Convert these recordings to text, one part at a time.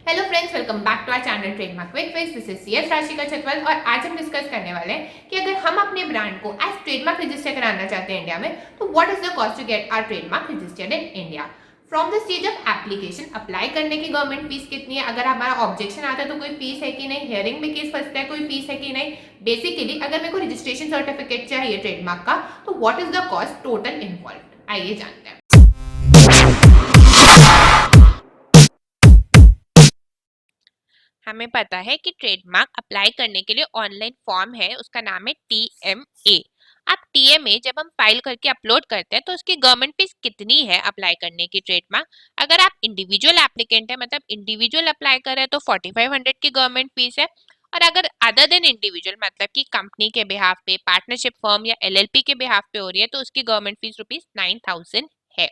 Hello friends, welcome back to our channel trademark quick fix. This is CS Rashika Chatwal और आज हम discuss करने वाले हैं कि अगर हम अपने ब्रांड को एज ट्रेडमार्क रजिस्टर कराना चाहते हैं इंडिया में, तो what is the cost to get our trademark registered in India. From the stage of application, apply करने की गवर्नमेंट फीस कितनी है, अगर हमारा ऑब्जेक्शन आता है तो कोई फीस है कि नहीं, हियरिंग में केस फंसता है कोई फीस है कि नहीं, बेसिकली अगर मेरे को रजिस्ट्रेशन सर्टिफिकेट चाहिए ट्रेडमार्क का, तो what is the cost total involve, आइए जानते हैं। हमें पता है कि ट्रेडमार्क अप्लाई करने के लिए ऑनलाइन फॉर्म है, उसका नाम है टीएमए। अब टीएमए जब हम फाइल करके अपलोड करते हैं तो उसकी गवर्नमेंट फीस कितनी है अप्लाई करने की ट्रेडमार्क। अगर आप इंडिविजुअल एप्लीकेंट है, मतलब इंडिविजुअल अप्लाई कर रहे हैं, तो 4500 की गवर्नमेंट फीस है। और अगर अदर देन इंडिविजुअल, मतलब कि कंपनी के बिहाफ पे, पार्टनरशिप फर्म या एलएलपी के बिहाफ पे हो रही है, तो उसकी गवर्नमेंट फीस ₹9000 है।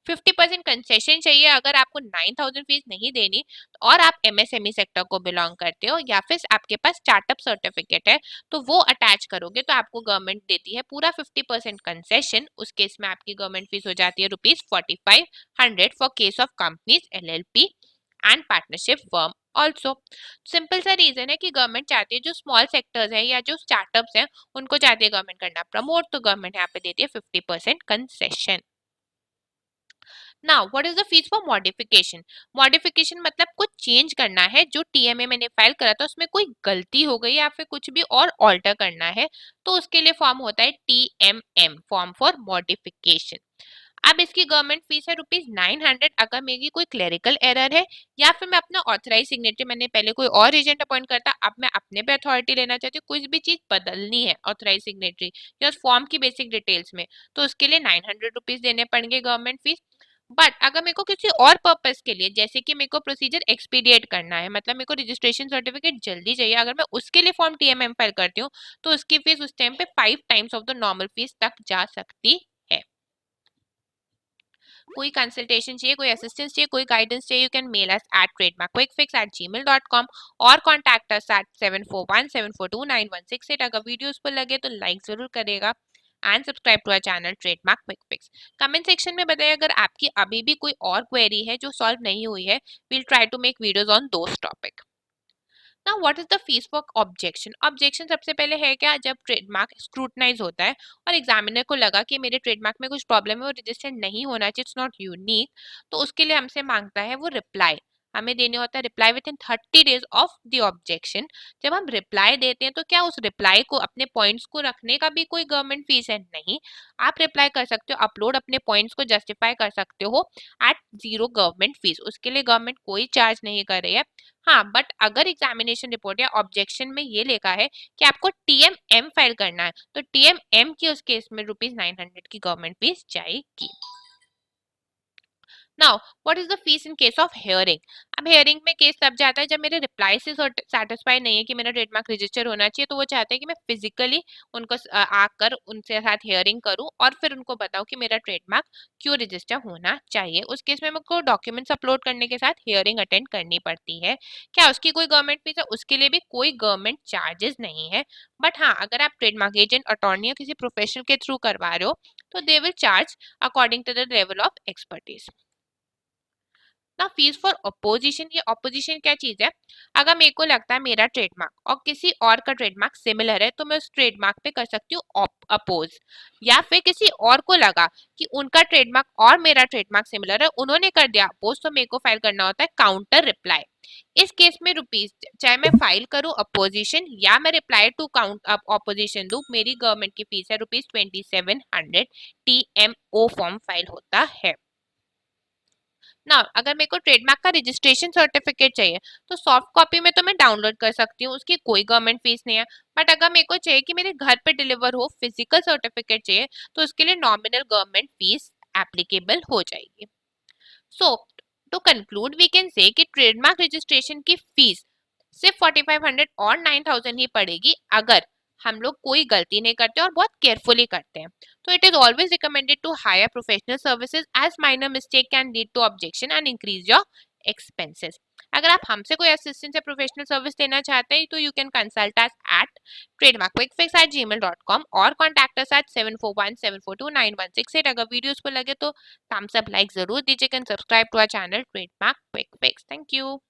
50% कंसेशन चाहिए अगर आपको 9000 फीस नहीं देनी, और आप एमएसएमई सेक्टर को बिलोंग करते हो या फिर आपके पास स्टार्टअप सर्टिफिकेट है, तो वो अटैच करोगे तो आपको गवर्नमेंट देती है पूरा 50% कंसेशन। उस केस में आपकी गवर्नमेंट फीस हो जाती है ₹4500 for case of companies, LLP and partnership firm also. Simple सा रीजन है कि गवर्नमेंट चाहती है जो स्मॉल सेक्टर्स है या जो स्टार्टअप्स हैं उनको चाहती है गवर्नमेंट करना प्रमोट, तो गवर्नमेंट यहाँ पे देती है 50% concession. Now what is the fees for modification. Modification मतलब कुछ चेंज करना है, जो टीएमए मैंने फाइल करा था उसमें कोई गलती हो गई या फिर कुछ भी और ऑल्टर करना है, तो उसके लिए फॉर्म होता है टीएमएम, फॉर्म फॉर मॉडिफिकेशन। अब इसकी गवर्नमेंट फीस है ₹900 अगर मेरी कोई क्लेरिकल एरर है, या फिर मैं अपना ऑथराइज सिग्नेचर, मैंने पहले कोई और एजेंट अपॉइंट करता, अब मैं अपने पे अथॉरिटी लेना चाहती हूँ, कुछ भी चीज बदलनी है ऑथराइज सिग्नेटरी या उस फॉर्म की बेसिक डिटेल्स में, तो उसके लिए ₹900 देने पड़ेंगे गवर्नमेंट फीस। बट अगर मेरे को किसी और पर्पस के लिए, जैसे कि मेरे को प्रोसीजर एक्सपीडिएट करना है, मतलब मेरे को रजिस्ट्रेशन सर्टिफिकेट जल्दी चाहिए, अगर मैं उसके लिए फॉर्म टीएमएम फाइल करती हूँ, तो उसकी फीस उस टाइम पे 5 times of the normal fees तक जा सकती है। कोई कंसल्टेशन चाहिए, कोई असिस्टेंस चाहिए, कोई गाइडेंस चाहिए, you can mail us at trademarkquickfix@gmail.com और कॉन्टैक्ट अस एट 7417429168। अगर वीडियो पर लगे तो लाइक जरूर करेगा and subscribe to our channel trademark quick Fix. Comment section में बताइए अगर आपकी अभी भी कोई और क्वेरी है जो सॉल्व नहीं हुई है। We'll try to make videos on those topic. ना what is the fees for objection. Objection सबसे पहले है क्या, जब ट्रेडमार्क स्क्रूटनाइज होता है और एग्जामिनर को लगा कि मेरे ट्रेडमार्क में कुछ प्रॉब्लम है, वो रजिस्टर्ड नहीं होना चाहिए, इट्स नॉट यूनिक, तो उसके लिए हमसे मांगता है वो रिप्लाई। हमें देने होता है reply with in 30 days of the objection. जब हम रिप्लाई देते हैं तो क्या उस रिप्लाई को, अपने पॉइंट्स को रखने का भी कोई गवर्नमेंट फीस है? नहीं। आप रिप्लाई कर सकते हो, अपलोड अपने पॉइंट्स को जस्टिफाई कर सकते हो एट जीरो गवर्नमेंट फीस, उसके लिए गवर्नमेंट कोई चार्ज नहीं कर रही है। हाँ, बट अगर एग्जामिनेशन रिपोर्ट या ऑब्जेक्शन में ये लिखा है कि आपको टीएमएम फाइल करना है, तो टीएमएम की उस केस में ₹900 की गवर्नमेंट फीस जाएगी। Now what is the fees in case of hearing. अब हियरिंग में केस तब जाता है जब मेरे रिप्लाई से सेटिस्फाई नहीं है कि मेरा ट्रेडमार्क रजिस्टर होना चाहिए, तो वो चाहते हैं कि मैं फिजिकली उनको आकर उनसे साथ हियरिंग करूं और फिर उनको बताऊं कि मेरा ट्रेडमार्क क्यों रजिस्टर होना चाहिए। उस केस में मेरे को डॉक्यूमेंट्स अपलोड करने के साथ हियरिंग अटेंड करनी पड़ती है। क्या उसकी कोई गवर्नमेंट फीस है? उसके लिए भी कोई गवर्नमेंट चार्जेस नहीं है। बट हाँ, अगर आप ट्रेडमार्क एजेंट, अटॉर्नी या किसी प्रोफेशनल के थ्रू करवा रहे हो, तो they will charge according to the level of expertise. ना फीस फॉर अपोजिशन, ये अपोजिशन क्या चीज है, अगर मेरे को लगता है मेरा ट्रेडमार्क और किसी और का ट्रेडमार्क सिमिलर है, तो मैं उस ट्रेडमार्क पे कर सकती हूँ अपोज। या फिर किसी और को लगा कि उनका ट्रेडमार्क और मेरा ट्रेडमार्क सिमिलर है, उन्होंने कर दिया अपोज, तो मेरे को फाइल करना होता है काउंटर रिप्लाई। इस केस में रुपीज, चाहे मैं फाइल करूँ अपोजिशन या मैं रिप्लाई टू काउंट अपोजिशन दूं, मेरी गवर्नमेंट की फीस है ₹2700। टीएमओ फॉर्म फाइल होता है ना। अगर मेरे को ट्रेडमार्क का रजिस्ट्रेशन सर्टिफिकेट चाहिए, तो सॉफ्ट कॉपी में तो मैं डाउनलोड कर सकती हूँ, उसकी कोई गवर्नमेंट फीस नहीं है। बट अगर मेरे को चाहिए कि मेरे घर पे डिलीवर हो, फिजिकल सर्टिफिकेट चाहिए, तो उसके लिए नॉमिनल गवर्नमेंट फीस एप्लीकेबल हो जाएगी। So to conclude we can say कि ट्रेडमार्क रजिस्ट्रेशन की फीस सिर्फ 4500 और 9000 ही पड़ेगी अगर हम लोग कोई गलती नहीं करते और बहुत केयरफुली करते हैं। तो it is always recommended to hire professional services as minor mistake can lead to objection and increase your expenses. अगर आप हमसे कोई असिस्टेंस या प्रोफेशनल सर्विस लेना चाहते हैं, तो you can consult us at trademarkquickfix@gmail.com और कॉन्टैक्ट अस एट 7417429168। अगर वीडियोस पर लगे तो थम्स अप, लाइक जरूर दीजिएगा and subscribe to our channel trademark quick Fix. Thank you.